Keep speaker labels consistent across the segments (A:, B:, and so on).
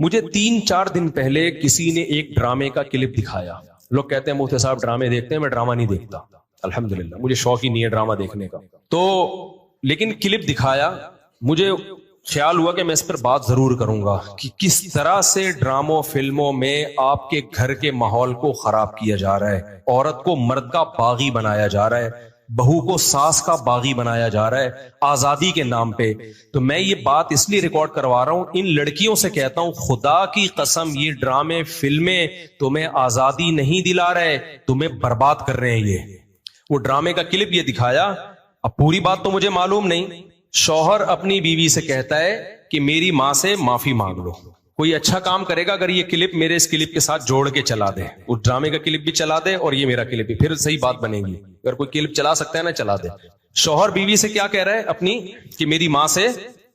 A: مجھے 3-4 دن پہلے کسی نے ایک ڈرامے کا کلپ دکھایا. لوگ کہتے ہیں مفتی صاحب ڈرامے دیکھتے ہیں, میں ڈرامہ نہیں دیکھتا الحمدللہ, مجھے شوق ہی نہیں ہے ڈرامہ دیکھنے کا. تو لیکن کلپ دکھایا, مجھے خیال ہوا کہ میں اس پر بات ضرور کروں گا کہ کس طرح سے ڈراموں فلموں میں آپ کے گھر کے ماحول کو خراب کیا جا رہا ہے, عورت کو مرد کا باغی بنایا جا رہا ہے, بہو کو ساس کا باغی بنایا جا رہا ہے آزادی کے نام پہ. تو میں یہ بات اس لیے ریکارڈ کروا رہا ہوں, ان لڑکیوں سے کہتا ہوں خدا کی قسم یہ ڈرامے فلمیں تمہیں آزادی نہیں دلا رہے, تمہیں برباد کر رہے ہیں. یہ وہ ڈرامے کا کلپ یہ دکھایا, اب پوری بات تو مجھے معلوم نہیں. شوہر اپنی بیوی سے کہتا ہے کہ میری ماں سے معافی مانگ لو. کوئی اچھا کام کرے گا اگر یہ کلپ میرے اس کلپ کے ساتھ جوڑ کے چلا دے, اس ڈرامے کا کلپ بھی چلا دے اور یہ میرا کلپ بھی, پھر صحیح بات بنے گی. اگر کوئی کلپ چلا سکتا ہے نا چلا دے. شوہر بیوی سے کیا کہہ رہا ہے اپنی, کہ میری ماں سے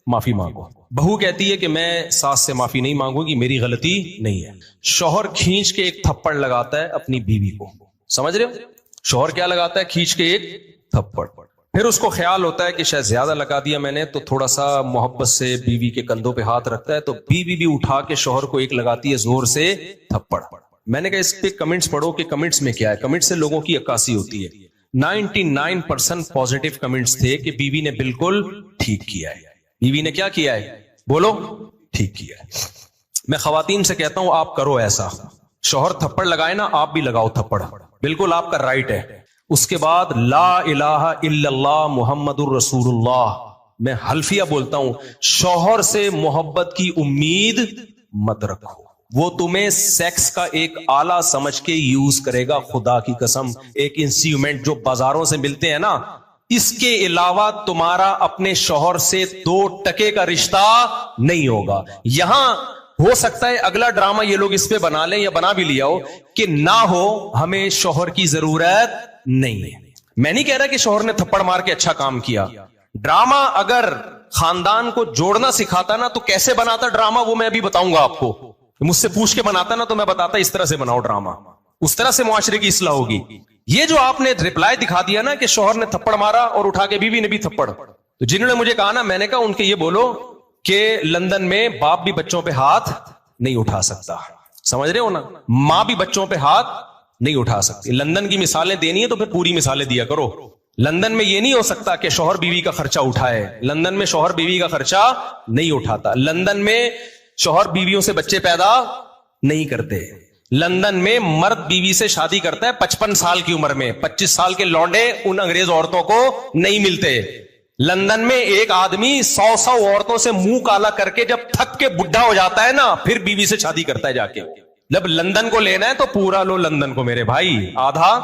A: معافی مانگو. بہو کہتی ہے کہ میں ساس سے معافی نہیں مانگوں گی, میری غلطی نہیں ہے. شوہر کھینچ کے ایک تھپڑ لگاتا ہے اپنی بیوی کو. سمجھ رہے ہو, شوہر کیا لگاتا ہے, کھینچ کے ایک تھپڑ. پھر اس کو خیال ہوتا ہے کہ شاید زیادہ لگا دیا میں نے, تو تھوڑا سا محبت سے بیوی کے کندھوں پہ ہاتھ رکھتا ہے, تو بیوی بھی اٹھا کے شوہر کو ایک لگاتی ہے زور سے تھپڑ. میں نے کہا اس پہ کمنٹس پڑھو کہ کمنٹس میں کیا ہے. کمنٹس سے لوگوں کی عکاسی ہوتی ہے. 99% پازیٹیو کمنٹس تھے کہ بیوی نے بالکل ٹھیک کیا ہے. بیوی نے کیا کیا ہے, بولو, ٹھیک کیا ہے. میں خواتین سے کہتا ہوں آپ کرو ایسا, شوہر تھپڑ لگائے نا آپ بھی لگاؤ تھپڑ, بالکل آپ کا رائٹ ہے. اس کے بعد لا الہ الا اللہ محمد الرسول اللہ, میں حلفیہ بولتا ہوں, شوہر سے محبت کی امید مت رکھو, وہ تمہیں سیکس کا ایک آلہ سمجھ کے یوز کرے گا. خدا کی قسم, ایک انسٹرومنٹ جو بازاروں سے ملتے ہیں نا, اس کے علاوہ تمہارا اپنے شوہر سے 2 ٹکے کا رشتہ نہیں ہوگا. یہاں ہو سکتا ہے اگلا ڈرامہ یہ لوگ اس پہ بنا لیں یا بنا بھی لیا ہو کہ نہ ہو ہمیں شوہر کی ضرورت نہیں ہے. میں نہیں کہہ رہا کہ شوہر نے تھپڑ مار کے اچھا کام کیا. ڈرامہ اگر خاندان کو جوڑنا سکھاتا نا تو کیسے بناتا ڈرامہ, وہ میں ابھی بتاؤں گا آپ کو. مجھ سے پوچھ کے بناتا نا تو میں بتاتا اس طرح سے بناؤ ڈرامہ, اس طرح سے معاشرے کی اصلاح ہوگی. یہ جو آپ نے رپلائی دکھا دیا نا کہ شوہر نے تھپڑ مارا اور اٹھا کے بیوی نے بھی تھپڑ, تو جنہوں نے مجھے کہا نا, میں نے کہا ان کے یہ بولو کہ لندن میں باپ بھی بچوں پہ ہاتھ نہیں اٹھا سکتا. سمجھ رہے ہو نا, ماں بھی بچوں پہ ہاتھ نہیں اٹھا سکتی. لندن کی مثالیں دینی ہے تو پھر پوری مثالیں دیا کرو. لندن میں یہ نہیں ہو سکتا کہ شوہر بیوی کا خرچہ اٹھائے. لندن میں شوہر بیوی کا خرچہ نہیں اٹھاتا. لندن میں شوہر بیویوں سے بچے پیدا نہیں کرتے. لندن میں مرد بیوی سے شادی کرتا ہے 55 سال کی عمر میں. 25 سال کے لونڈے ان انگریز عورتوں کو نہیں ملتے. لندن میں ایک آدمی 100 عورتوں سے منہ کالا کر کے جب تھک کے بڈھا ہو جاتا ہے نا, پھر بیوی سے شادی کرتا ہے جا کے. جب لندن کو لینا ہے تو پورا لو لندن کو میرے بھائی, آدھا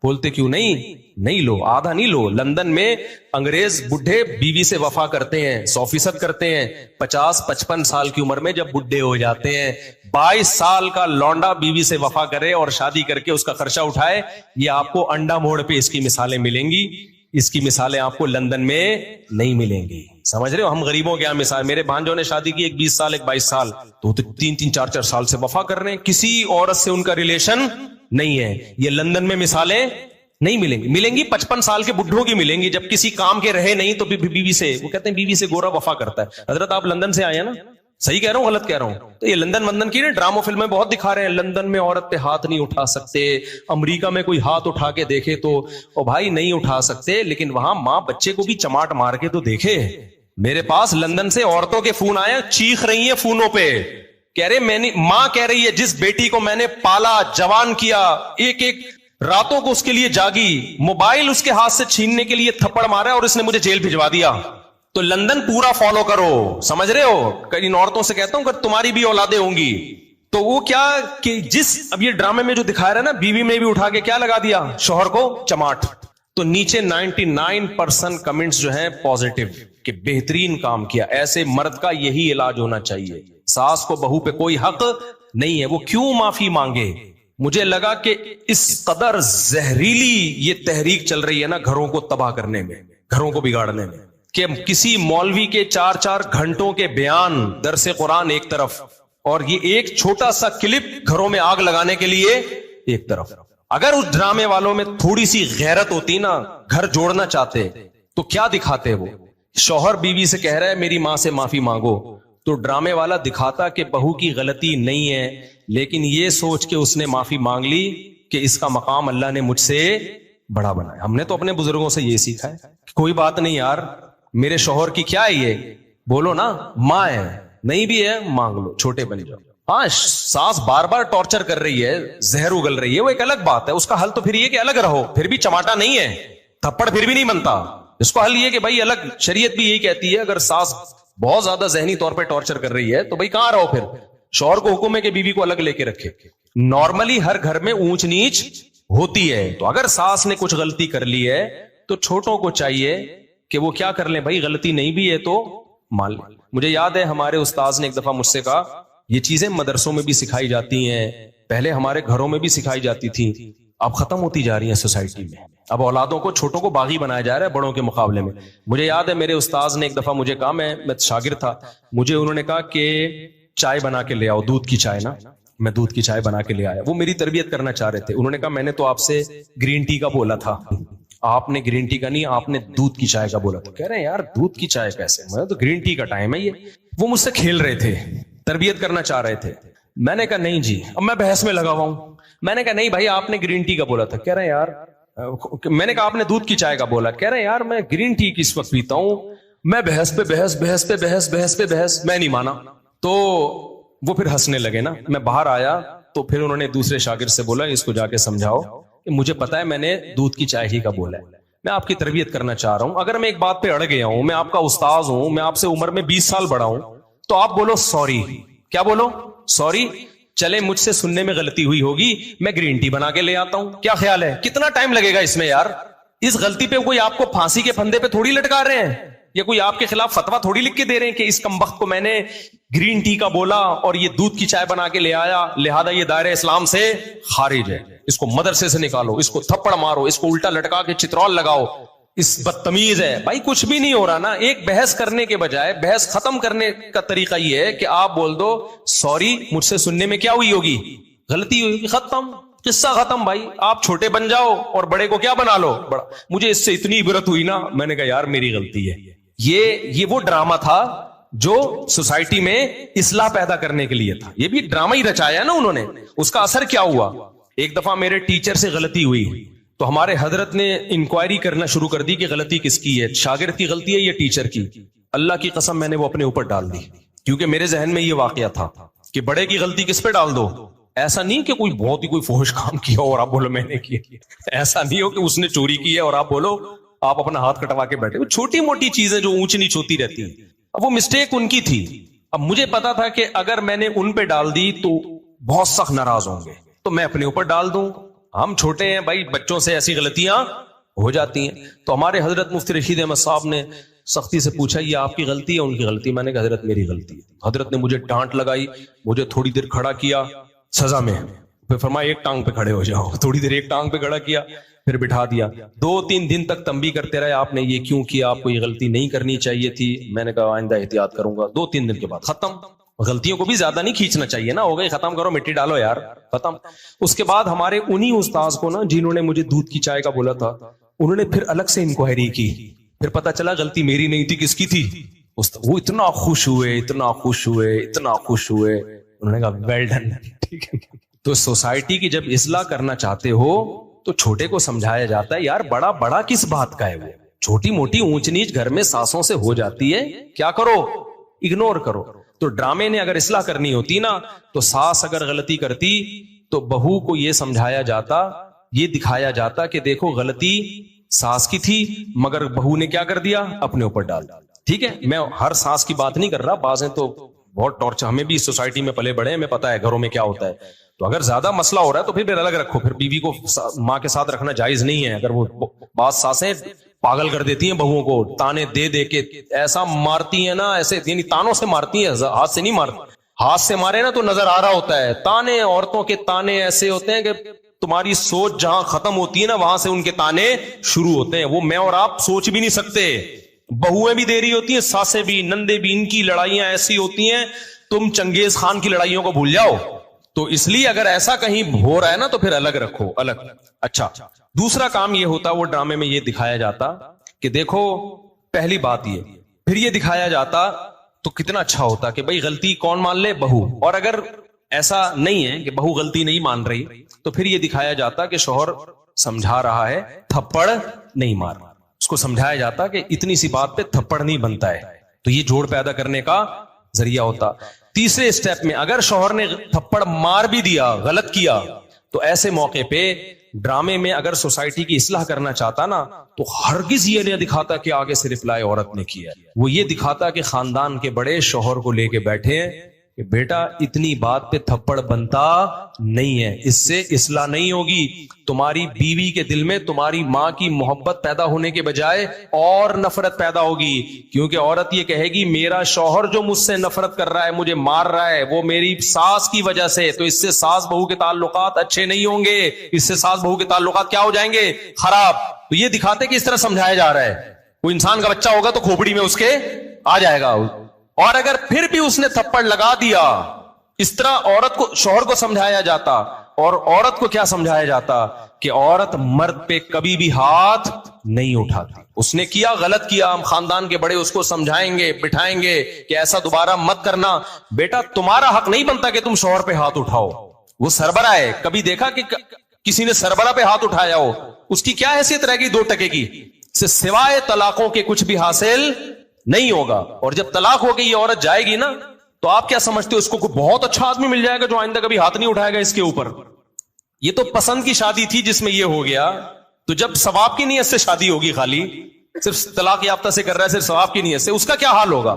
A: بولتے کیوں نہیں لو, آدھا نہیں لو. لندن میں انگریز بڈھے بیوی سے وفا کرتے ہیں, 100% کرتے ہیں. 50-55 سال کی عمر میں جب بڈھے ہو جاتے ہیں, 22 سال کا لونڈا بیوی سے وفا کرے اور شادی کر کے اس کا خرچہ اٹھائے. یہ آپ کو انڈا موڑ پہ اس کی مثالیں ملیں گی, اس کی مثالیں آپ کو لندن میں نہیں ملیں گی. سمجھ رہے ہو, ہم غریبوں کے یہاں مثال, میرے بھانجوں نے شادی کی, ایک 20 سال ایک 22 سال, تو 3-4 سال سے وفا کر رہے ہیں, کسی عورت سے ان کا ریلیشن نہیں ہے. یہ لندن میں مثالیں نہیں ملیں گی. ملیں گی 55 سال کے بڈھوں کی ملیں گی, جب کسی کام کے رہے نہیں تو بیوی سے, وہ کہتے ہیں بیوی سے گورا وفا کرتا ہے. حضرت آپ لندن سے آئے ہیں نا, صحیح کہہ رہا ہوں غلط کہہ رہا ہوں؟ تو یہ لندن کی نا ڈراموں فلمیں بہت دکھا رہے ہیں, لندن میں عورت پہ ہاتھ نہیں اٹھا سکتے. امریکہ میں کوئی ہاتھ اٹھا کے دیکھے تو او بھائی نہیں اٹھا سکتے, لیکن وہاں ماں بچے کو بھی چماٹ مار کے تو دیکھے. میرے پاس لندن سے عورتوں کے فون آئے, چیخ رہی ہیں فونوں پہ, کہہ رہے میں نے, ماں کہہ رہی ہے جس بیٹی کو میں نے پالا جوان کیا, ایک راتوں کو اس کے لیے جاگی, موبائل اس کے ہاتھ سے چھیننے کے لیے تھپڑ مارا اور اس نے مجھے جیل بھجوا دیا. تو لندن پورا فالو کرو. سمجھ رہے ہو, ان عورتوں سے کہتا ہوں کہ تمہاری بھی اولادیں ہوں گی تو وہ کیا کہ جس اب یہ ڈرامے میں جو دکھا رہا ہے نا, بیوی میں بھی اٹھا کے کیا لگا دیا, شوہر کو چماٹ. تو نیچے 99% کمنٹس جو ہیں پازیٹیو کہ بہترین کام کیا. ایسے مرد کا یہی علاج ہونا چاہیے. ساس کو بہو پہ کوئی حق نہیں ہے, وہ کیوں معافی مانگے. مجھے لگا کہ اس قدر زہریلی یہ تحریک چل رہی ہے نا گھروں کو تباہ کرنے میں, گھروں کو بگاڑنے میں, کہ کسی مولوی کے 4 گھنٹوں کے بیان, درس قرآن ایک طرف, اور یہ ایک چھوٹا سا کلپ گھروں میں آگ لگانے کے لیے ایک طرف. اگر اس ڈرامے والوں میں تھوڑی سی غیرت ہوتی نا, گھر جوڑنا چاہتے, تو کیا دکھاتے وہ. شوہر بیوی سے کہہ رہا ہے میری ماں سے معافی مانگو, تو ڈرامے والا دکھاتا کہ بہو کی غلطی نہیں ہے، لیکن یہ سوچ کے اس نے معافی مانگ لی کہ اس کا مقام اللہ نے مجھ سے بڑا بنایا۔ ہم نے تو اپنے بزرگوں سے یہ سیکھا ہے کہ کوئی بات نہیں یار، میرے شوہر کی کیا ہے، یہ بولو نا ماں ہے، نہیں بھی ہے مانگ لو، چھوٹے بن جاؤ۔ ہاں ساس بار بار ٹارچر کر رہی ہے، زہر اگل رہی ہے، وہ ایک الگ بات ہے، اس کا حل تو پھر یہ کہ الگ رہو، پھر بھی چماٹا نہیں ہے، تھپڑ پھر بھی نہیں بنتا، اس کو حل یہ کہ بھائی الگ، شریعت بھی یہی کہتی ہے اگر ساس بہت زیادہ ذہنی طور پہ ٹارچر کر رہی ہے تو بھائی کہاں رہو، پھر شوہر کو حکم ہے کہ بیوی کو الگ لے کے رکھے۔ نارملی ہر گھر میں اونچ نیچ ہوتی ہے، تو اگر ساس نے کچھ غلطی کر لی ہے تو چھوٹوں کو چاہیے کہ وہ کیا کر لیں، بھائی غلطی نہیں بھی ہے تو مان لیں۔ مجھے یاد ہے ہمارے استاذ نے ایک دفعہ مجھ سے کہا، یہ چیزیں مدرسوں میں بھی سکھائی جاتی ہیں، پہلے ہمارے گھروں میں بھی سکھائی جاتی تھی، اب ختم ہوتی جا رہی ہیں سوسائٹی میں، اب اولادوں کو، چھوٹوں کو باغی بنایا جا رہا ہے بڑوں کے مقابلے میں۔ مجھے یاد ہے میرے استاذ نے ایک دفعہ مجھے کہا، میں شاگرد تھا، مجھے انہوں نے کہا کہ چائے بنا کے لے آؤ، دودھ کی چائے نا، میں دودھ کی چائے بنا کے لے آیا۔ وہ میری تربیت کرنا چاہ رہے تھے، انہوں نے کہا میں نے تو آپ سے گرین ٹی کا بولا تھا، آپ نے گرین ٹی کا نہیں، آپ نے دودھ کی چائے کا بولا تھا۔ کہہ رہے ہیں یار دودھ کی چائے کیسے، میں تو گرین ٹی کا ٹائم ہے یہ۔ وہ مجھ سے کھیل رہے تھے، تربیت کرنا چاہ رہے تھے۔ میں نے کہا نہیں جی، اب میں بحث میں لگا ہوا ہوں، میں نے کہا نہیں بھائی آپ نے گرین ٹی کا بولا تھا۔ کہہ رہے ہیں یار، میں نے کہا آپ نے دودھ کی چائے کا بولا، کہہ رہے ہیں یار میں گرین ٹی کس وقت پیتا ہوں، میں بحث پہ بحث، بحث پہ بحث، بحث پہ بحث، میں نہیں مانا۔ تو وہ پھر ہنسنے لگے نا، میں باہر آیا تو پھر انہوں نے دوسرے شاگرد سے بولا اس کو جا کے سمجھاؤ کہ مجھے پتا ہے میں نے دودھ کی چائے ہی کا بولا ہے، میں آپ کی تربیت کرنا چاہ رہا ہوں، اگر میں ایک بات پہ اڑ گیا ہوں، میں آپ کا استاذ ہوں، میں آپ سے عمر میں 20 سال بڑا ہوں، تو آپ بولو سوری۔ کیا بولو؟ سوری۔ چلے مجھ سے سننے میں غلطی ہوئی ہوگی، میں گرین ٹی بنا کے لے آتا ہوں، کیا خیال ہے؟ کتنا ٹائم لگے گا اس میں یار؟ اس غلطی پہ کوئی آپ کو پھانسی کے پھندے پہ تھوڑی لٹکا رہے ہیں، یا کوئی آپ کے خلاف فتوا تھوڑی لکھ کے دے رہے ہیں کہ اس کمبخت کو میں نے گرین ٹی کا بولا اور یہ دودھ کی چائے بنا کے لے آیا، لہذا یہ دائرہ اسلام سے خارج ہے، اس کو مدرسے سے نکالو، اس کو تھپڑ مارو، اس کو الٹا لٹکا کے چترول لگاؤ، اس بدتمیز ہے۔ بھائی کچھ بھی نہیں ہو رہا نا، ایک بحث کرنے کے بجائے بحث ختم کرنے کا طریقہ یہ ہے کہ آپ بول دو سوری، مجھ سے سننے میں کیا ہوئی ہوگی، غلطی ہوئی ہوگی، ختم، قصہ ختم۔ بھائی آپ چھوٹے بن جاؤ اور بڑے کو کیا بنا لو، بڑا۔ مجھے اس سے اتنی عبرت ہوئی نا، میں نے کہا یار میری غلطی ہے۔ یہ وہ ڈرامہ تھا جو سوسائٹی میں اصلاح پیدا کرنے کے لیے تھا، یہ بھی ڈرامہ ہی رچایا نا انہوں نے۔ اس کا اثر کیا ہوا؟ ایک دفعہ میرے ٹیچر سے غلطی ہوئی تو ہمارے حضرت نے انکوائری کرنا شروع کر دی کہ غلطی کس کی ہے، شاگرد کی غلطی ہے یا ٹیچر کی؟ اللہ کی قسم میں نے وہ اپنے اوپر ڈال دی، کیونکہ میرے ذہن میں یہ واقعہ تھا کہ بڑے کی غلطی کس پہ ڈال دو۔ ایسا نہیں کہ کوئی بہت ہی کوئی فحش کام کیا اور آپ بولو میں نے کیا، ایسا نہیں ہو کہ اس نے چوری کی ہے اور آپ بولو، آپ اپنا ہاتھ کٹوا کے بیٹھے۔ وہ چھوٹی موٹی چیزیں جو اونچ نیچ ہوتی رہتی ہیں، اب وہ مسٹیک ان کی تھی، اب مجھے پتا تھا کہ اگر میں نے ان پہ ڈال دی تو بہت سخت ناراض ہوں گے، تو میں اپنے اوپر ڈال دوں۔ ہم چھوٹے ہیں بھائی، بچوں سے ایسی غلطیاں ہو جاتی ہیں۔ تو ہمارے حضرت مفتی رشید احمد صاحب نے سختی سے پوچھا یہ آپ کی غلطی ہے ان کی غلطی؟ میں نے کہا حضرت میری غلطی ہے۔ حضرت نے مجھے ڈانٹ لگائی، مجھے تھوڑی دیر کھڑا کیا سزا میں، پھر فرمایا ایک ٹانگ پہ کھڑے ہو جاؤ، تھوڑی دیر ایک ٹانگ پہ کھڑا کیا، پھر بٹھا دیا۔ 2-3 دن تک تنبیہ کرتے رہے، آپ نے یہ کیوں کیا، آپ کو یہ غلطی نہیں کرنی چاہیے تھی۔ میں نے کہا آئندہ احتیاط کروں گا۔ 2-3 دن کے بعد ختم۔ غلطیوں کو بھی زیادہ نہیں کھینچنا چاہیے نا، ہو گئی ختم کرو، مٹی ڈالو یار، ختم۔ اس کے بعد ہمارے انہی استاذ کو نا جنہوں نے مجھے دودھ کی چائے کا بولا تھا، انہوں نے پھر الگ سے انکوائری کی، پھر پتا چلا غلطی میری نہیں تھی، کس کی تھی؟ وہ اتنا خوش ہوئے، اتنا خوش ہوئے، اتنا خوش ہوئے، انہوں نے کہا ویل ڈن، ٹھیک ہے۔ تو سوسائٹی کی جب اصلاح کرنا چاہتے ہو تو چھوٹے کو سمجھایا جاتا ہے یار بڑا بڑا کس بات کا ہے، وہ چھوٹی موٹی اونچ نیچ گھر میں ساسوں سے ہو جاتی ہے، کیا کرو، اگنور کرو۔ تو ڈرامے نے اگر اصلاح کرنی ہوتی نا، تو ساس اگر غلطی کرتی تو بہو کو یہ سمجھایا جاتا، یہ دکھایا جاتا کہ دیکھو غلطی ساس کی تھی مگر بہو نے کیا کر دیا، اپنے اوپر ڈال۔ ٹھیک ہے، میں ہر ساس کی بات نہیں کر رہا، بعضیں تو بہت ٹارچر، ہمیں بھی اس سوسائٹی میں پلے بڑے ہیں، ہمیں پتا ہے گھروں میں کیا ہوتا ہے۔ تو اگر زیادہ مسئلہ ہو رہا ہے تو پھر الگ رکھو، پھر بیوی کو ماں کے ساتھ رکھنا جائز نہیں ہے۔ اگر وہ بعض ساسیں پاگل کر دیتی ہیں بہوؤں کو، تانے دے دے کے ایسا مارتی ہیں نا، ایسے یعنی تانوں سے مارتی ہیں، ہاتھ سے نہیں مارتی۔ ہاتھ سے مارے نا تو نظر آ رہا ہوتا ہے، تانے، عورتوں کے تانے ایسے ہوتے ہیں کہ تمہاری سوچ جہاں ختم ہوتی ہے نا وہاں سے ان کے تانے شروع ہوتے ہیں، وہ میں اور آپ سوچ بھی نہیں سکتے۔ بہویں بھی دے رہی ہوتی ہیں، ساسیں بھی، نندے بھی، ان کی لڑائیاں ایسی ہوتی ہیں تم چنگیز خان کی لڑائیوں کو بھول جاؤ۔ تو اس لیے اگر ایسا کہیں ہو رہا ہے نا تو پھر الگ رکھو، الگ۔ اچھا، دوسرا کام یہ ہوتا، وہ ڈرامے میں یہ دکھایا جاتا کہ دیکھو، پہلی بات یہ، پھر یہ دکھایا جاتا تو کتنا اچھا ہوتا کہ بھائی غلطی کون مان لے؟ بہو. اور اگر ایسا نہیں ہے کہ بہو غلطی نہیں مان رہی تو پھر یہ دکھایا جاتا کہ شوہر سمجھا رہا ہے، تھپڑ نہیں مار. اس کو سمجھایا جاتا کہ اتنی سی بات پہ تھپڑ نہیں بنتا ہے. تو یہ جوڑ پیدا کرنے کا ذریعہ ہوتا. تیسرے اسٹیپ میں اگر شوہر نے تھپڑ مار بھی دیا، غلط کیا، تو ایسے موقع پہ ڈرامے میں اگر سوسائٹی کی اصلاح کرنا چاہتا نا تو ہرگز یہ نہیں دکھاتا کہ آگے سے رپلائی عورت نے کیا. وہ یہ دکھاتا کہ خاندان کے بڑے شوہر کو لے کے بیٹھے ہیں کہ بیٹا اتنی بات پہ تھپڑ بنتا نہیں ہے، اس سے اصلاح نہیں ہوگی. تمہاری بیوی کے دل میں تمہاری ماں کی محبت پیدا ہونے کے بجائے اور نفرت پیدا ہوگی. کیونکہ عورت یہ کہے گی میرا شوہر جو مجھ سے نفرت کر رہا ہے، مجھے مار رہا ہے، وہ میری ساس کی وجہ سے. تو اس سے ساس بہو کے تعلقات اچھے نہیں ہوں گے، اس سے ساس بہو کے تعلقات کیا ہو جائیں گے؟ خراب. تو یہ دکھاتے کہ اس طرح سمجھایا جا رہا ہے. کوئی انسان کا بچہ ہوگا تو کھوپڑی میں اس کے آ جائے گا. اور اگر پھر بھی اس نے تھپڑ لگا دیا، اس طرح عورت کو، شوہر کو سمجھایا جاتا. اور عورت کو کیا سمجھایا جاتا کہ عورت مرد پہ کبھی بھی ہاتھ نہیں اٹھاتی. اس نے کیا، غلط کیا، ہم خاندان کے بڑے اس کو سمجھائیں گے، بٹھائیں گے کہ ایسا دوبارہ مت کرنا. بیٹا تمہارا حق نہیں بنتا کہ تم شوہر پہ ہاتھ اٹھاؤ. وہ سربراہ ہے. کبھی دیکھا کہ کسی نے سربراہ پہ ہاتھ اٹھایا ہو؟ اس کی کیا حیثیت رہے گی 2 ٹکے کی؟ سوائے طلاقوں کے کچھ بھی حاصل نہیں ہوگا. اور جب طلاق ہو گئی یہ عورت جائے گی نا تو آپ کیا سمجھتے ہو؟ اس کو کوئی بہت اچھا آدمی مل جائے گا جو آئندہ کبھی ہاتھ نہیں اٹھائے گا اس کے اوپر. یہ تو پسند کی شادی تھی جس میں یہ ہو گیا. تو جب ثواب کی نیت سے شادی ہوگی، خالی صرف طلاق یافتہ سے کر رہا ہے، صرف ثواب کی نیت سے، اس کا کیا حال ہوگا؟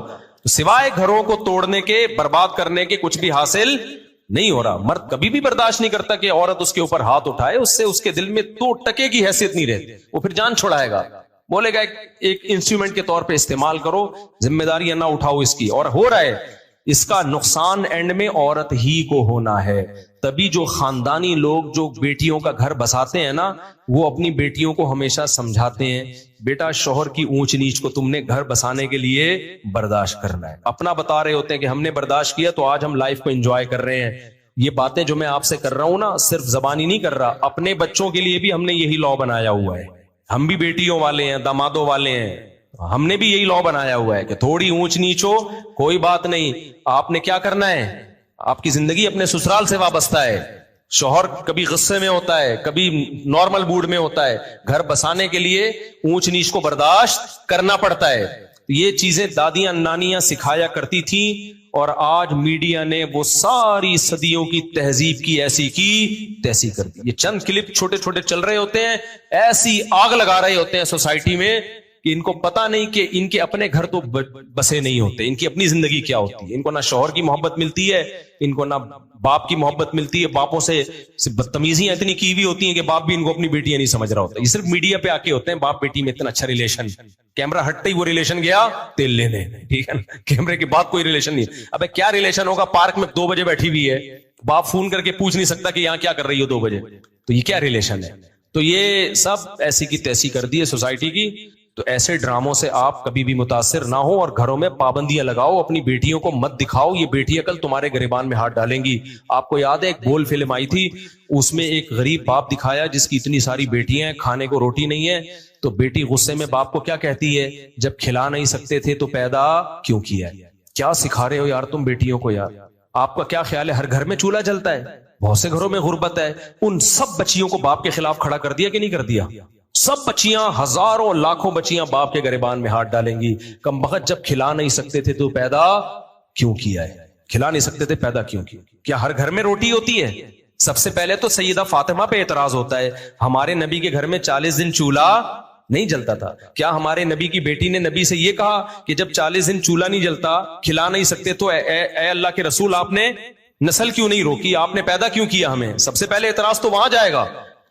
A: سوائے گھروں کو توڑنے کے، برباد کرنے کے کچھ بھی حاصل نہیں ہو رہا. مرد کبھی بھی برداشت نہیں کرتا کہ عورت اس کے اوپر ہاتھ اٹھائے. اس سے اس کے دل میں 2 ٹکے کی حیثیت نہیں رہتی. وہ پھر جان چھڑائے گا، بولے گا ایک انسٹرومنٹ کے طور پہ استعمال کرو، ذمہ داریاں نہ اٹھاؤ اس کی. اور ہو رہا ہے. اس کا نقصان اینڈ میں عورت ہی کو ہونا ہے. تبھی جو خاندانی لوگ جو بیٹیوں کا گھر بساتے ہیں نا، وہ اپنی بیٹیوں کو ہمیشہ سمجھاتے ہیں بیٹا شوہر کی اونچ نیچ کو تم نے گھر بسانے کے لیے برداشت کرنا ہے. اپنا بتا رہے ہوتے ہیں کہ ہم نے برداشت کیا تو آج ہم لائف کو انجوائے کر رہے ہیں. یہ باتیں جو میں آپ سے کر رہا ہوں نا، صرف زبانی نہیں کر رہا، اپنے بچوں کے لیے بھی ہم نے یہی لا بنایا ہوا ہے. ہم بھی بیٹیوں والے ہیں، دامادوں والے ہیں، ہم نے بھی یہی لا بنایا ہوا ہے کہ تھوڑی اونچ نیچ ہو کوئی بات نہیں. آپ نے کیا کرنا ہے؟ آپ کی زندگی اپنے سسرال سے وابستہ ہے. شوہر کبھی غصے میں ہوتا ہے، کبھی نارمل موڈ میں ہوتا ہے. گھر بسانے کے لیے اونچ نیچ کو برداشت کرنا پڑتا ہے. یہ چیزیں دادیاں نانیاں سکھایا کرتی تھیں، اور آج میڈیا نے وہ ساری صدیوں کی تہذیب کی ایسی کی تیسی کر دی. یہ چند کلپ چھوٹے چھوٹے چل رہے ہوتے ہیں، ایسی آگ لگا رہے ہوتے ہیں سوسائٹی میں کہ ان کو پتا نہیں کہ ان کے اپنے گھر تو بسے نہیں ہوتے، ان کی اپنی زندگی کیا ہوتی ہے. ان کو نہ شوہر کی محبت ملتی ہے، ان کو نہ باپ کی محبت ملتی ہے. باپوں سے بدتمیزیاں اتنی کی ہوئی ہوتی ہیں کہ باپ بھی ان کو اپنی بیٹیاں نہیں سمجھ رہا ہوتا. یہ صرف میڈیا پہ آ کے ہوتے ہیں باپ بیٹی میں اتنا اچھا ریلیشن، کیمرہ ہٹتے ہی وہ ریلیشن گیا تیل لینے. ٹھیک ہے نا، کیمرے کے بعد کوئی ریلیشن نہیں. ابے کیا ریلیشن ہوگا؟ پارک میں 2 بجے بیٹھی ہوئی ہے، باپ فون کر کے پوچھ نہیں سکتا کہ یہاں کیا کر رہی ہو 2 بجے. تو یہ کیا ریلیشن ہے؟ تو یہ سب ایسی کی تیسی کر دی ہے سوسائٹی کی. تو ایسے ڈراموں سے آپ کبھی بھی متاثر نہ ہو، اور گھروں میں پابندیاں لگاؤ. اپنی بیٹیوں کو مت دکھاؤ، یہ بیٹیاں کل تمہارے گریبان میں ہاتھ ڈالیں گی. آپ کو یاد ہے ایک بول فلم آئی تھی، اس میں ایک غریب باپ دکھایا جس کی اتنی ساری بیٹیاں ہیں، کھانے کو روٹی نہیں ہے. تو بیٹی غصے میں باپ کو کیا کہتی ہے؟ جب کھلا نہیں سکتے تھے تو پیدا کیوں کیا ہے؟ کیا سکھا رہے ہو یار تم بیٹیوں کو یار؟ آپ کا کیا خیال ہے ہر گھر میں چولہا جلتا ہے؟ بہت سے گھروں میں غربت ہے. ان سب بچیوں کو باپ کے خلاف کھڑا کر دیا کہ نہیں کر دیا؟ سب بچیاں، ہزاروں لاکھوں بچیاں باپ کے گریبان میں ہاتھ ڈالیں گی. کم بخت جب کھلا نہیں سکتے تھے تو پیدا کیوں کیا ہے؟ کھلا نہیں سکتے تھے پیدا کیوں کیا؟ کیا ہر گھر میں روٹی ہوتی ہے؟ سب سے پہلے تو سیدہ فاطمہ پہ اعتراض ہوتا ہے، ہمارے نبی کے گھر میں 40 دن چولہا نہیں جلتا تھا. کیا ہمارے نبی کی بیٹی نے نبی سے یہ کہا کہ جب 40 دن چولہا نہیں جلتا، کھلا نہیں سکتے، تو اے اللہ کے رسول آپ نے نسل کیوں نہیں روکی؟ آپ نے پیدا کیوں کیا ہمیں؟ سب سے پہلے اعتراض تو وہاں جائے گا.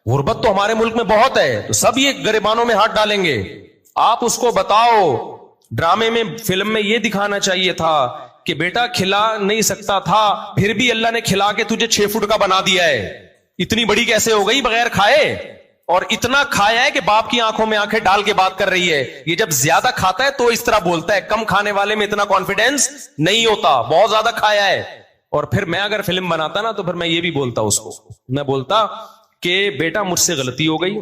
A: غربت تو ہمارے ملک میں بہت ہے تو سب یہ گریبانوں میں ہاتھ ڈالیں گے. آپ اس کو بتاؤ ڈرامے میں، فلم میں یہ دکھانا چاہیے تھا کہ بیٹا کھلا نہیں سکتا تھا، پھر بھی اللہ نے کھلا کے تجھے 6 فٹ کا بنا دیا ہے. اتنی بڑی کیسے ہو گئی بغیر کھائے؟ اور اتنا کھایا ہے کہ باپ کی آنکھوں میں آنکھیں ڈال کے بات کر رہی ہے. یہ جب زیادہ کھاتا ہے تو اس طرح بولتا ہے، کم کھانے والے میں اتنا کانفیڈینس نہیں ہوتا، بہت زیادہ کھایا ہے. اور پھر میں اگر فلم بناتا نا تو پھر میں یہ بھی بولتا اس کو، میں بولتا کہ بیٹا مجھ سے غلطی ہو گئی،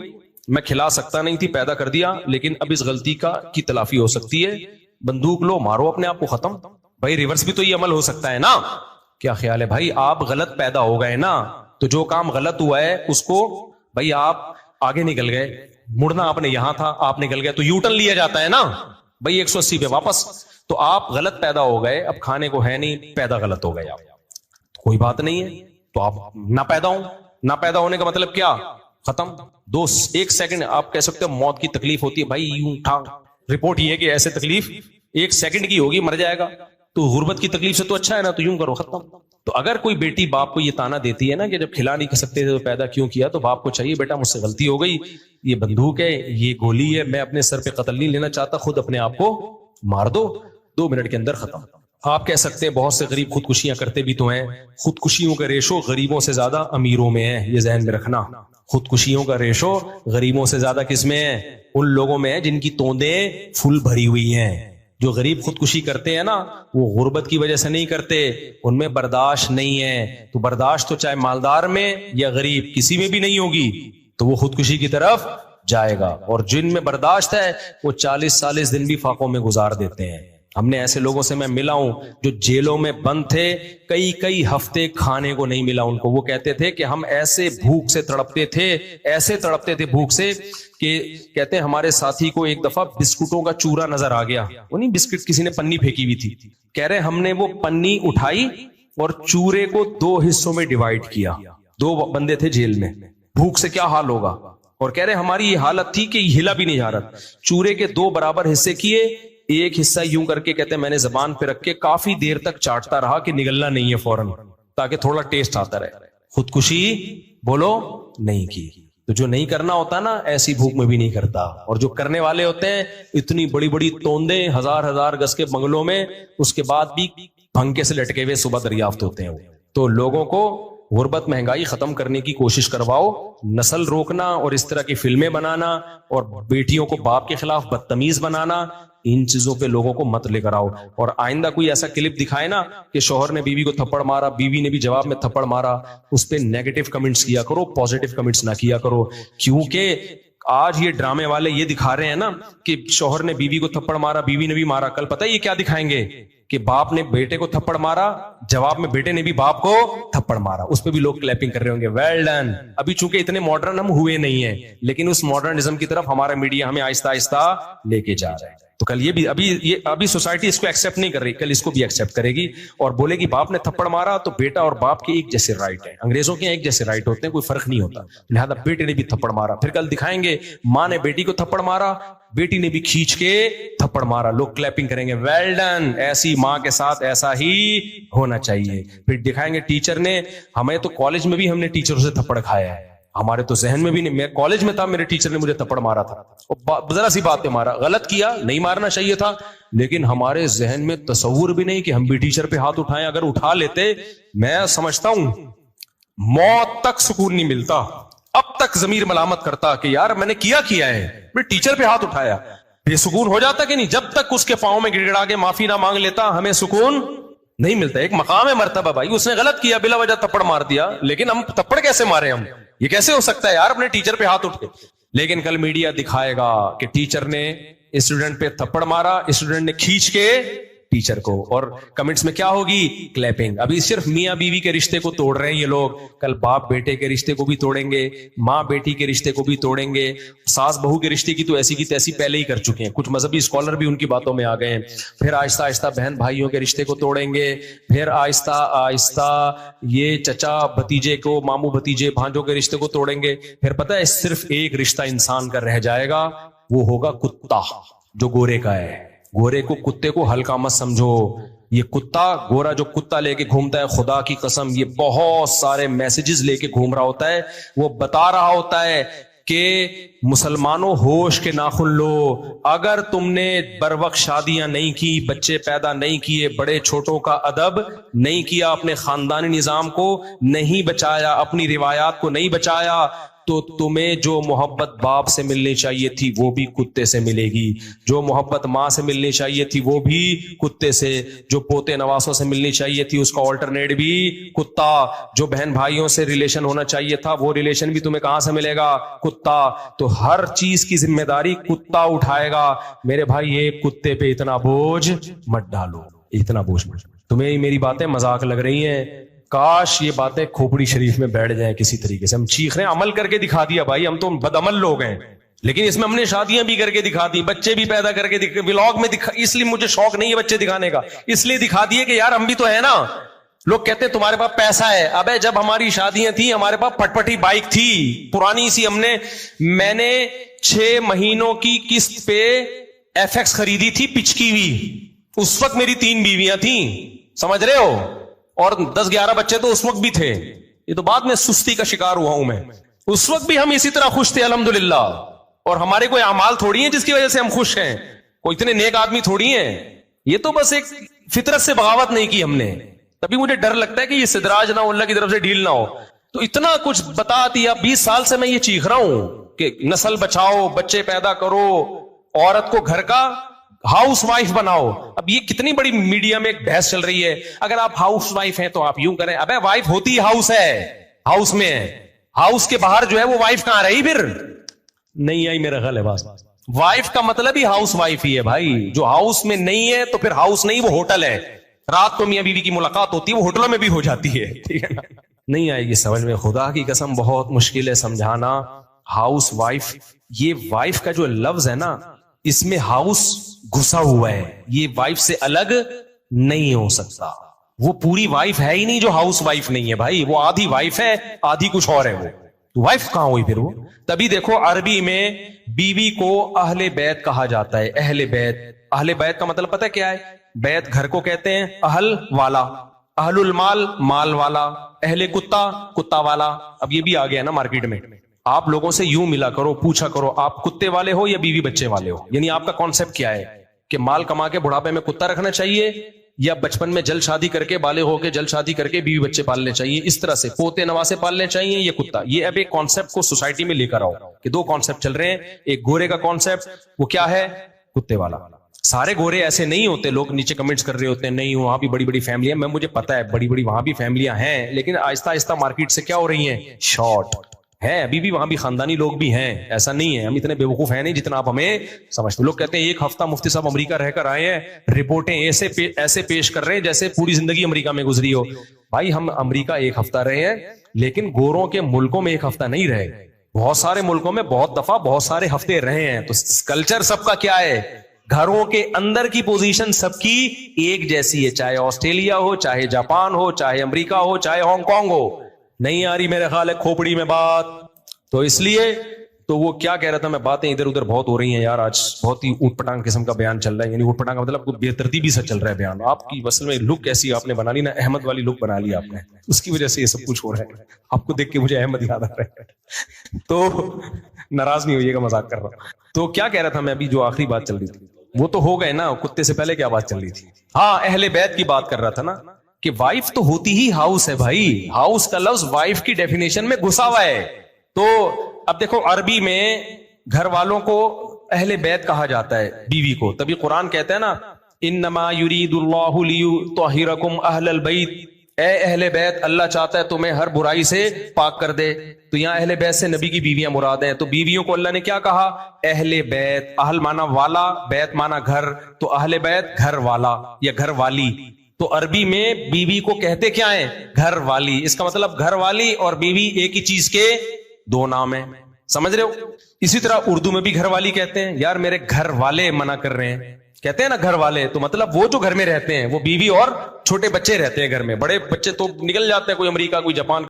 A: میں کھلا سکتا نہیں تھی، پیدا کر دیا، لیکن اب اس غلطی کی تلافی ہو سکتی ہے. بندوق لو، مارو اپنے آپ کو ختم. بھائی ریورس بھی تو یہ عمل ہو سکتا ہے نا. کیا خیال ہے بھائی؟ آپ غلط پیدا ہو گئے نا, تو جو کام غلط ہوا ہے اس کو بھائی آپ آگے نکل گئے, مڑنا آپ نے یہاں تھا, آپ نکل گئے تو یو ٹرن لیا جاتا ہے نا بھائی 180 پہ واپس. تو آپ غلط پیدا ہو گئے, اب کھانے کو ہے نہیں, پیدا غلط ہو گئے آپ, کوئی بات نہیں ہے, تو آپ نہ پیدا ہوں. نہ پیدا ہونے کا مطلب کیا؟ ختم. ایک سیکنڈ آپ کہہ سکتے ہو موت کی تکلیف ہوتی ہے بھائی, یوں اٹھا رپورٹ یہ ہے کہ ایسے تکلیف ایک سیکنڈ کی ہوگی, مر جائے گا. تو غربت کی تکلیف سے تو اچھا ہے نا, تو یوں کرو ختم. تو اگر کوئی بیٹی باپ کو یہ تانا دیتی ہے نا کہ جب کھلا نہیں سکتے تھے تو پیدا کیوں کیا, تو باپ کو چاہیے بیٹا مجھ سے غلطی ہو گئی, یہ بندوق ہے, یہ گولی ہے, میں اپنے سر پہ قتل نہیں لینا چاہتا, خود اپنے آپ کو مار دو, 2 منٹ کے اندر ختم. آپ کہہ سکتے ہیں بہت سے غریب خودکشیاں کرتے بھی تو ہیں, خودکشیوں کا ریشو غریبوں سے زیادہ امیروں میں ہے, یہ ذہن میں رکھنا. خودکشیوں کا ریشو غریبوں سے زیادہ کس میں ہے؟ ان لوگوں میں ہے جن کی توندیں پھول بھری ہوئی ہیں. جو غریب خودکشی کرتے ہیں نا, وہ غربت کی وجہ سے نہیں کرتے, ان میں برداشت نہیں ہے. تو برداشت تو چاہے مالدار میں یا غریب کسی میں بھی نہیں ہوگی, تو وہ خودکشی کی طرف جائے گا. اور جن میں برداشت ہے وہ 40 دن بھی فاقوں میں گزار دیتے ہیں. ہم نے ایسے لوگوں سے میں ملا ہوں جو جیلوں میں بند تھے, کئی ہفتے کھانے کو نہیں ملا ان کو. وہ کہتے تھے کہ ہم ایسے بھوک سے تڑپتے تھے بھوک سے کہ کہتے ہیں ہمارے ساتھی کو ایک دفعہ بسکٹوں کا چورا نظر آ گیا. وہ نہیں بسکٹ کسی نے پنی پھینکی ہوئی تھی, کہہ رہے ہم نے وہ پنی اٹھائی اور چورے کو 2 حصوں میں ڈیوائڈ کیا. 2 بندے تھے جیل میں, بھوک سے کیا حال ہوگا. اور کہہ رہے ہماری یہ حالت تھی کہ ہلا بھی نہیں جا رہا. چورے کے 2 برابر حصے کیے, ایک حصہ یوں کر کے کہتے ہیں میں نے زبان پہ رکھ کے کافی دیر تک چاٹتا رہا کہ نگلنا نہیں ہے فوراً, تاکہ تھوڑا ٹیسٹ آتا رہے. خودکشی بولو نہیں کی. تو جو نہیں کرنا ہوتا نا ایسی بھوک میں بھی نہیں کرتا, اور جو کرنے والے ہوتے ہیں اتنی بڑی بڑی توندیں 1000 گز کے بنگلوں میں, اس کے بعد بھی پھنکے سے لٹکے ہوئے صبح دریافت ہوتے ہیں. تو لوگوں کو غربت مہنگائی ختم کرنے کی کوشش کرواؤ, نسل روکنا اور اس طرح کی فلمیں بنانا اور بیٹیوں کو باپ کے خلاف بدتمیز بنانا, ان چیزوں پہ لوگوں کو مت لے کر آؤ. اور آئندہ کوئی ایسا کلپ دکھائے نا کہ شوہر نے بیوی کو تھپڑ مارا, بیوی نے بھی جواب میں تھپڑ مارا, اس پہ نیگیٹو کمنٹس کیا کرو, پازیٹو کمنٹس نہ کیا کرو. کیونکہ آج یہ ڈرامے والے یہ دکھا رہے ہیں نا کہ شوہر نے بیوی کو تھپڑ مارا, بیوی نے بھی مارا. کل پتہ ہے یہ کیا دکھائیں گے کہ باپ نے بیٹے کو تھپڑ مارا, جواب میں بیٹے نے بھی باپ کو تھپڑ مارا. اس پہ بھی لوگ کلیپنگ کر رہے ہوں گے, ویل ڈن. ابھی چونکہ اتنے ماڈرن ہم ہوئے نہیں ہیں, لیکن اس ماڈرنزم کی طرف ہمارا میڈیا ہمیں آہستہ آہستہ لے کے جا رہا ہے. تو کل یہ بھی ابھی سوسائٹی اس کو ایکسپٹ نہیں کر رہی, کل اس کو بھی ایکسپٹ کرے گی اور بولے گی باپ نے تھپڑ مارا تو بیٹا اور باپ کے ایک جیسے رائٹ ہیں. انگریزوں کے ایک جیسے رائٹ ہوتے ہیں, کوئی فرق نہیں ہوتا, لہذا بیٹے نے بھی تھپڑ مارا. پھر کل دکھائیں گے ماں نے بیٹی کو تھپڑ مارا, بیٹی نے بھی کھینچ کے تھپڑ مارا, لوگ کلیپنگ کریں گے, ویل ڈن. ایسی ماں کے ساتھ ایسا ہی ہونا چاہیے. پھر دکھائیں گے ٹیچر نے, ہمیں تو کالج میں بھی ہم نے ٹیچروں سے تھپڑ کھایا ہے, ہمارے تو ذہن میں بھی نہیں. میں کالج میں تھا, میرے ٹیچر نے مجھے تھپڑ مارا تھا, ذرا سی بات پہ مارا, غلط کیا, نہیں مارنا چاہیے تھا, لیکن ہمارے ذہن میں تصور بھی نہیں کہ ہم بھی ٹیچر پہ ہاتھ اٹھائیں. اگر اٹھا لیتے, میں سمجھتا ہوں موت تک سکون نہیں ملتا. اب تک ضمیر ملامت کرتا کہ یار میں نے کیا ہے, میں ٹیچر پہ ہاتھ اٹھایا. بے سکون ہو جاتا کہ نہیں؟ جب تک اس کے پاؤں میں گڑگڑا کے معافی نہ مانگ لیتا ہمیں سکون نہیں ملتا. ایک مقام ہے مرتبہ بھائی, اس نے غلط کیا, بلا وجہ تھپڑ مار دیا, لیکن ہم تھپڑ کیسے مارے, ہم یہ کیسے ہو سکتا ہے یار, اپنے ٹیچر پہ ہاتھ اٹھے. لیکن کل میڈیا دکھائے گا کہ ٹیچر نے اسٹوڈنٹ پہ تھپڑ مارا, اسٹوڈنٹ نے کھینچ کے ٹیچر کو, اور کمنٹس میں کیا ہوگی, کلیپنگ. ابھی صرف میاں بیوی کے رشتے کو توڑ رہے ہیں یہ لوگ, کل باپ بیٹے کے رشتے کو بھی توڑیں گے, ماں بیٹی کے رشتے کو بھی توڑیں گے, ساس بہو کے رشتے کی تو ایسی کی تیسی پہلے ہی کر چکے ہیں, کچھ مذہبی اسکالر بھی ان کی باتوں میں آ گئے ہیں. پھر آہستہ آہستہ بہن بھائیوں کے رشتے کو توڑیں گے, پھر آہستہ آہستہ یہ چچا بھتیجے کو, ماموں بھتیجے بھانجوں کے رشتے کو توڑیں گے. پھر پتہ ہے صرف ایک رشتہ انسان کا رہ جائے گا, وہ ہوگا کتا, جو گورے کا ہے. گورے کو, کتے کو ہلکا مت سمجھو. یہ کتا, گورا جو کتا لے کے گھومتا ہے, خدا کی قسم یہ بہت سارے میسیجز لے کے گھوم رہا ہوتا ہے. وہ بتا رہا ہوتا ہے کہ مسلمانوں ہوش کے ناخن لو, اگر تم نے بروقت شادیاں نہیں کی, بچے پیدا نہیں کیے, بڑے چھوٹوں کا ادب نہیں کیا, اپنے خاندانی نظام کو نہیں بچایا, اپنی روایات کو نہیں بچایا, تو تمہیں جو محبت باپ سے ملنی چاہیے تھی وہ بھی کتے سے ملے گی, جو محبت ماں سے ملنی چاہیے تھی وہ بھی کتے سے, جو پوتے نواسوں سے ملنی چاہیے تھی اس کا آلٹرنیٹ بھی کتا, جو بہن بھائیوں سے ریلیشن ہونا چاہیے تھا وہ ریلیشن بھی تمہیں کہاں سے ملے گا, کتا. تو ہر چیز کی ذمہ داری کتا اٹھائے گا. میرے بھائی ایک کتے پہ اتنا بوجھ مت ڈالو. اتنا بوجھ میں. تمہیں میری باتیں مذاق لگ رہی ہیں, کاش یہ باتیں کھوپڑی شریف میں بیٹھ جائیں کسی طریقے سے. ہم چیخ رہے ہیں, عمل کر کے دکھا دیا بھائی, ہم تو بدعمل لوگ ہیں, لیکن اس میں ہم نے شادیاں بھی کر کے دکھا دی, بچے بھی پیدا کر کے ولاگ میں دکھا. اس لیے مجھے شوق نہیں ہے بچے دکھانے کا, اس لیے دکھا دیے کہ یار ہم بھی تو ہے نا. لوگ کہتے ہیں تمہارے پاس پیسہ ہے. ابے جب ہماری شادیاں تھیں ہمارے پاس پٹپٹی بائک تھی پرانی سی, میں نے 6 مہینوں کی قسط پہ ایف ایکس خریدی تھی پچکی ہوئی. اس وقت میری 3 بیویاں تھیں, سمجھ رہے ہو, اور 10-11 بچے تو اس وقت بھی تھے. یہ تو بعد میں سستی کا شکار ہوا ہوں میں. اس وقت بھی ہم اسی طرح خوش تھے الحمدللہ. اور ہمارے کوئی اعمال تھوڑی ہیں جس کی وجہ سے ہم خوش ہیں, کوئی اتنے نیک آدمی تھوڑی ہیں. یہ تو بس ایک فطرت سے بغاوت نہیں کی ہم نے. تبھی مجھے ڈر لگتا ہے کہ یہ استدراج نہ ہو, اللہ کی طرف سے ڈھیل نہ ہو. تو اتنا کچھ بتا دیا, 20 سال سے میں یہ چیخ رہا ہوں کہ نسل بچاؤ, بچے پیدا کرو, عورت کو گھر کا ہاؤس وائف بناؤ. اب یہ کتنی بڑی میڈیا میں ایک بحث چل رہی ہے, اگر آپ ہاؤس وائف ہیں تو آپ یوں کریں. ابے وائف ہوتی ہاؤس ہے, ہاؤس میں ہے, ہاؤس کے باہر جو ہے وہ وائف کہاں رہی پھر. نہیں آئی میرا خیال ہے بات. وائف کا مطلب ہی ہاؤس وائف ہی ہے بھائی. جو ہاؤس میں نہیں ہے تو پھر ہاؤس نہیں, وہ ہوٹل ہے. رات کو میاں بیوی کی ملاقات ہوتی ہے, وہ ہوٹلوں میں بھی ہو جاتی ہے, ٹھیک ہے نا. نہیں آئے گی سمجھ میں, خدا کی قسم بہت مشکل ہے سمجھانا. ہاؤس وائف, یہ وائف کا جو لفظ ہے نا, اس میں ہاؤس گھسا ہوا ہے, یہ وائف سے الگ نہیں ہو سکتا. وہ پوری وائف ہے ہی نہیں جو ہاؤس وائف نہیں ہے بھائی. وہ آدھی وائف ہے, آدھی کچھ اور ہے. وہ وائف کہاں ہوئی پھر وہ. تبھی دیکھو عربی میں بیوی کو اہل بیت کہا جاتا ہے. اہل بیت, اہل بیت کا مطلب پتہ کیا ہے؟ بیت گھر کو کہتے ہیں, اہل والا, اہل المال مال والا, اہل کتا کتا والا. اب یہ بھی آ گیا نا مارکیٹ میں. آپ لوگوں سے یوں ملا کرو, پوچھا کرو آپ کتے والے ہو یا بیوی بچے والے ہو. یعنی آپ کا کانسیپٹ کیا ہے کہ مال کما کے بڑھاپے میں کتا رکھنا چاہیے, یا بچپن میں جلد شادی کر کے بالغ ہو کے جلد شادی کر کے بیوی بچے پالنے چاہیے, اس طرح سے پوتے نواسے پالنے چاہیے, یہ کتا. یہ اب ایک کانسیپٹ کو سوسائٹی میں لے کر آؤ کہ 2 کانسیپٹ چل رہے ہیں. ایک گورے کا کانسیپٹ, وہ کیا ہے؟ کتے والا. سارے گورے ایسے نہیں ہوتے. لوگ نیچے کمنٹس کر رہے ہوتے ہیں نہیں وہاں بھی بڑی بڑی فیملیاں, میں مجھے پتا ہے بڑی بڑی وہاں بھی فیملیاں ہیں, لیکن آہستہ آہستہ مارکیٹ سے کیا ہو رہی ہیں, شارٹ ہے. ابھی بھی وہاں بھی خاندانی لوگ بھی ہیں, ایسا نہیں ہے. ہم اتنے بیوقوف ہیں نہیں جتنا آپ ہمیں سمجھتے. لوگ کہتے ہیں 1 ہفتہ مفتی صاحب امریکہ رہ کر آئے ہیں, رپورٹیں ایسے پیش کر رہے ہیں جیسے پوری زندگی امریکہ میں گزری ہو. بھائی ہم امریکہ 1 ہفتہ رہے ہیں, لیکن گوروں کے ملکوں میں 1 ہفتہ نہیں رہے. بہت سارے ملکوں میں بہت دفعہ بہت سارے ہفتے رہے ہیں. تو کلچر سب کا کیا ہے, گھروں کے اندر کی پوزیشن سب کی ایک جیسی ہے, چاہے آسٹریلیا ہو, چاہے جاپان ہو, چاہے امریکہ ہو, چاہے ہانگ کانگ ہو. نہیں آ رہی میرے خیال ہے کھوپڑی میں بات. تو اس لیے تو وہ کیا کہہ رہا تھا میں, باتیں ادھر ادھر بہت ہو رہی ہیں یار, آج بہت ہی اوٹ پٹانگ قسم کا بیان چل رہا ہے. یعنی اوٹ پٹانگ کا مطلب بے ترتیبی سے چل رہا ہے بیان. آپ کی اصل میں لک ایسی آپ نے بنا لی نا, احمد والی لک بنا لی آپ نے, اس کی وجہ سے یہ سب کچھ ہو رہا ہے. آپ کو دیکھ کے مجھے احمد یاد آ رہا ہے, تو ناراض نہیں ہوئیے گا, مذاق کر رہا ہوں. تو کیا کہہ رہا تھا میں ابھی, جو آخری بات چل رہی تھی وہ تو ہو گئے نا. کتے سے پہلے کیا بات چل رہی تھی؟ ہاں اہل بیت کی بات کر رہا تھا نا, کہ وائف تو ہوتی ہی ہاؤس ہے بھائی. ہاؤس کا لفظ وائف کی ڈیفینیشن میں گھسا ہوا ہے. تو اب دیکھو عربی میں گھر والوں کو اہل بیت کہا جاتا ہے, بیوی کو. تبھی قرآن کہتا ہے نا انما یرید اللہ لیطہرکم اہل البیت, اے اہل بیت اللہ چاہتا ہے تمہیں ہر برائی سے پاک کر دے. تو یہاں اہل بیت سے نبی کی بیویاں مراد ہیں. تو بیویوں کو اللہ نے کیا کہا؟ اہل بیت. اہل مانا والا, بیت مانا گھر, تو اہل بیت گھر والا یا گھر والی. تو عربی میں بیوی کو کہتے کیا ہیں؟ گھر والی. اس کا مطلب گھر والی اور بیوی ایک ہی چیز کے 2 نام ہیں, سمجھ رہے ہو. اسی طرح اردو میں بھی گھر والی کہتے ہیں. یار میرے گھر والے منع کر رہے ہیں, کہتے ہیں نا گھر والے, تو مطلب وہ جو گھر میں رہتے ہیں, وہ بیوی اور چھوٹے بچے رہتے ہیں گھر میں. بڑے بچے تو نکل جاتے ہیں, کوئی امریکہ کوئی جاپان.